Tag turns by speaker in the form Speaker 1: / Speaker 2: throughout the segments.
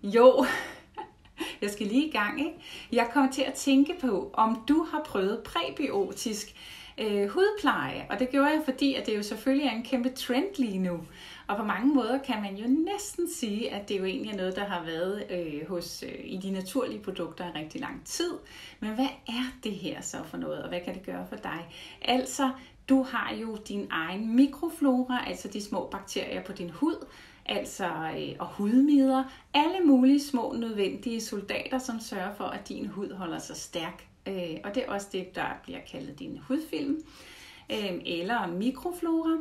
Speaker 1: Jo, jeg skal lige i gang, ikke? Jeg kommer til at tænke på, om du har prøvet præbiotisk hudpleje. Og det gjorde jeg, fordi at det jo selvfølgelig er en kæmpe trend lige nu. Og på mange måder kan man jo næsten sige, at det jo egentlig er noget, der har været i de naturlige produkter i rigtig lang tid. Men hvad er det her så for noget, og hvad kan det gøre for dig? Altså, du har jo din egen mikroflora, altså de små bakterier på din hud, og hudmider, alle mulige små nødvendige soldater, som sørger for, at din hud holder sig stærk. Og det er også det, der bliver kaldet din hudfilm, eller mikroflora.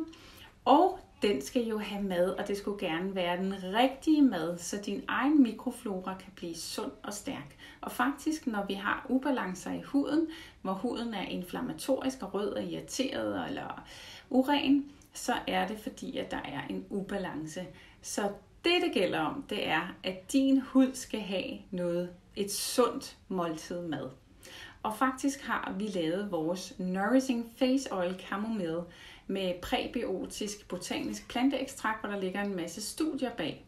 Speaker 1: Og den skal jo have mad, og det skulle gerne være den rigtige mad, så din egen mikroflora kan blive sund og stærk. Og faktisk, når vi har ubalancer i huden, hvor huden er inflammatorisk og rød og irriteret eller uren, så er det fordi, at der er en ubalance. Så det gælder om, det er, at din hud skal have et sundt måltid mad. Og faktisk har vi lavet vores Nourishing Face Oil Chamomile med præbiotisk botanisk planteekstrakt, hvor der ligger en masse studier bag.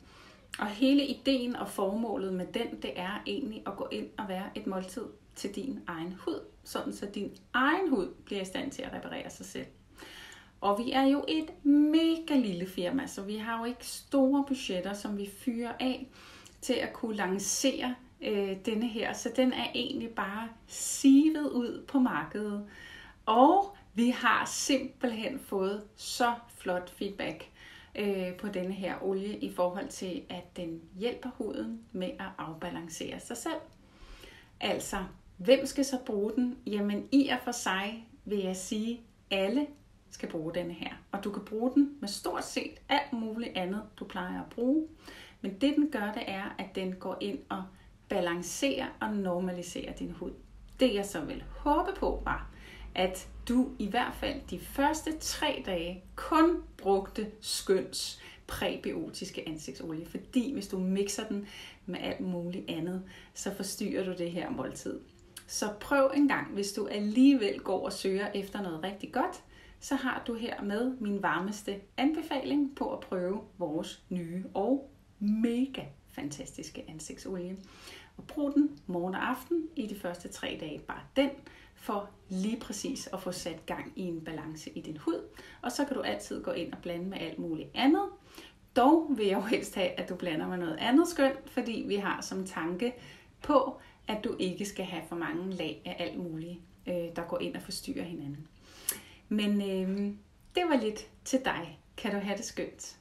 Speaker 1: Og hele ideen og formålet med den, det er egentlig at gå ind og være et måltid til din egen hud, sådan så din egen hud bliver i stand til at reparere sig selv. Og vi er jo et mega lille firma, så vi har jo ikke store budgetter, som vi fyrer af til at kunne lancere denne her. Så den er egentlig bare sivet ud på markedet. Og vi har simpelthen fået så flot feedback på denne her olie i forhold til, at den hjælper huden med at afbalancere sig selv. Altså, hvem skal så bruge den? Jamen i og for sig vil jeg sige, alle skal bruge denne her. Og du kan bruge den med stort set alt muligt andet, du plejer at bruge. Men det den gør, det er, at den går ind og balancerer og normaliserer din hud. Det jeg så vil håbe på var, at du i hvert fald de første 3 dage kun brugte Skøns præbiotiske ansigtsolie. Fordi hvis du mixer den med alt muligt andet, så forstyrrer du det her måltid. Så prøv en gang, hvis du alligevel går og søger efter noget rigtig godt, så har du her med min varmeste anbefaling på at prøve vores nye og mega fantastiske ansigtsolie. Og brug den morgen og aften i de første 3 dage. Bare den for lige præcis at få sat gang i en balance i din hud. Og så kan du altid gå ind og blande med alt muligt andet. Dog vil jeg jo helst have, at du blander med noget andet skønt, fordi vi har som tanke på, at du ikke skal have for mange lag af alt muligt, der går ind og forstyrrer hinanden. Men det var lidt til dig. Kan du have det skønt?